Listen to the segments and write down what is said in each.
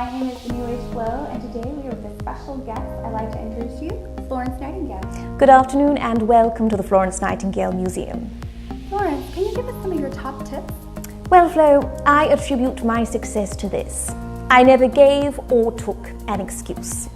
My name is Age Flo, and today we are with a special guest. I'd like to introduce you, Florence Nightingale. Good afternoon and welcome to the Florence Nightingale Museum. Florence, can you give us some of your top tips? Well, Flo, I attribute my success to this. I never gave or took an excuse.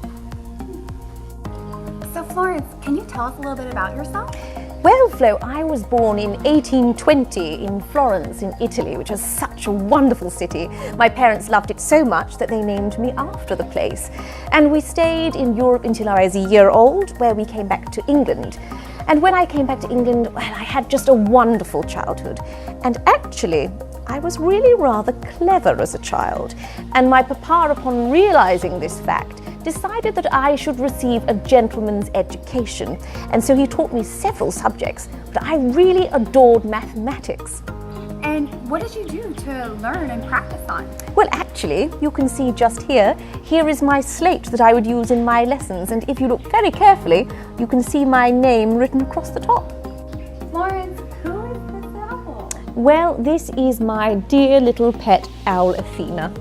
So Florence, can you tell us a little bit about yourself? Well, Flo, I was born in 1820 in Florence in Italy, which is such a wonderful city. My parents loved it so much that they named me after the place. And we stayed in Europe until I was a year old, where we came back to England. And when I came back to England, well, I had just a wonderful childhood. And actually, I was really rather clever as a child. And my papa, upon realizing this fact, decided that I should receive a gentleman's education. And so he taught me several subjects, but I really adored mathematics. And what did you do to learn and practice on? Well, actually, you can see just here is my slate that I would use in my lessons. And if you look very carefully, you can see my name written across the top. Florence, who is this owl? Well, this is my dear little pet owl, Athena.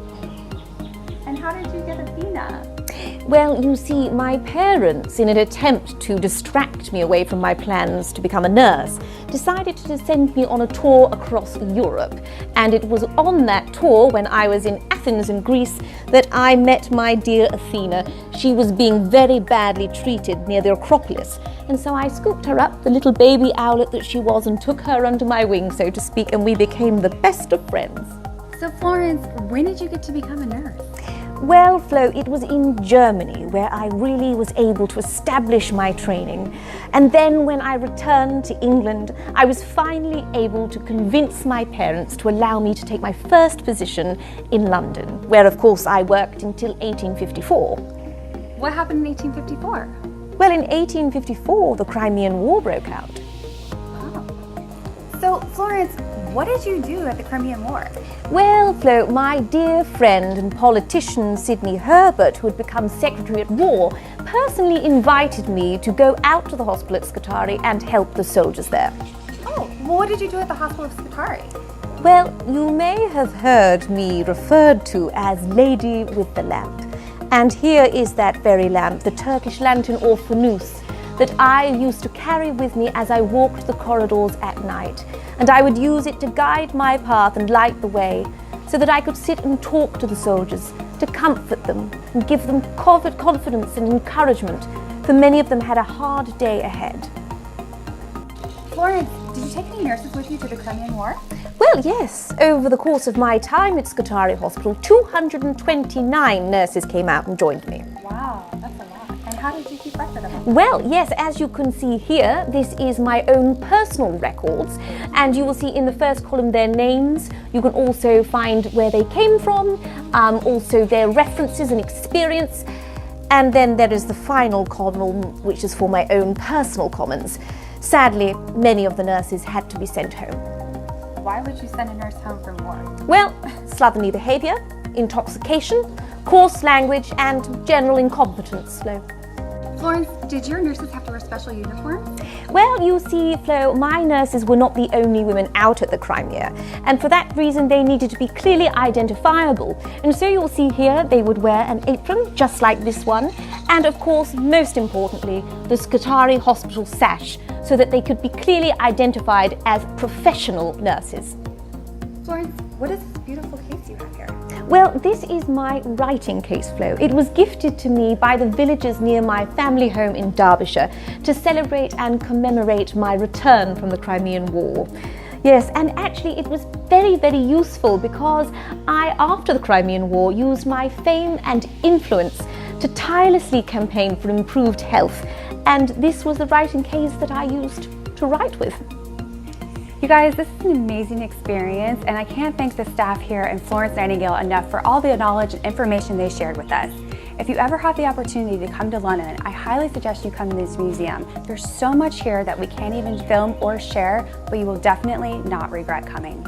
And how did you get Athena? Well, you see, my parents, in an attempt to distract me away from my plans to become a nurse, decided to send me on a tour across Europe. And it was on that tour, when I was in Athens in Greece, that I met my dear Athena. She was being very badly treated near the Acropolis. And so I scooped her up, the little baby owlet that she was, and took her under my wing, so to speak, and we became the best of friends. So Florence, when did you get to become a nurse? Well, Flo, it was in Germany where I really was able to establish my training. And then when I returned to England, I was finally able to convince my parents to allow me to take my first position in London, where of course I worked until 1854. What happened in 1854? Well, in 1854, the Crimean War broke out. Oh. So, Florence, what did you do at the Crimean War? Well, Flo, my dear friend and politician Sidney Herbert, who had become Secretary at War, personally invited me to go out to the hospital at Scutari and help the soldiers there. Oh, well, what did you do at the hospital of Scutari? Well, you may have heard me referred to as Lady with the Lamp. And here is that very lamp, the Turkish lantern or fanus, that I used to carry with me as I walked the corridors at night. And I would use it to guide my path and light the way, so that I could sit and talk to the soldiers, to comfort them and give them confidence and encouragement, for many of them had a hard day ahead. Florence, did you take any nurses with you to the Crimean War? Well, yes. Over the course of my time at Scutari Hospital, 229 nurses came out and joined me. Wow, that's a lot. And how did you keep record of them? Well, yes, as you can see here, this is my own personal records, and you will see in the first column their names. You can also find where they came from, also their references and experience, and then there is the final column, which is for my own personal comments. Sadly, many of the nurses had to be sent home. Why would you send a nurse home from war? Well, slovenly behaviour, intoxication, coarse language, and general incompetence, Flo. Florence, did your nurses have to wear special uniforms? Well, you see, Flo, my nurses were not the only women out at the Crimea, and for that reason they needed to be clearly identifiable. And so you'll see here they would wear an apron, just like this one, and of course, most importantly, the Scutari Hospital sash, so that they could be clearly identified as professional nurses. Florence, what is this beautiful case you have here? Well, this is my writing case, Flo. It was gifted to me by the villagers near my family home in Derbyshire to celebrate and commemorate my return from the Crimean War. Yes, and actually it was very, very useful because I, after the Crimean War, used my fame and influence to tirelessly campaign for improved health. And this was the writing case that I used to write with. You guys, this is an amazing experience, and I can't thank the staff here and Florence Nightingale enough for all the knowledge and information they shared with us. If you ever have the opportunity to come to London, I highly suggest you come to this museum. There's so much here that we can't even film or share, but you will definitely not regret coming.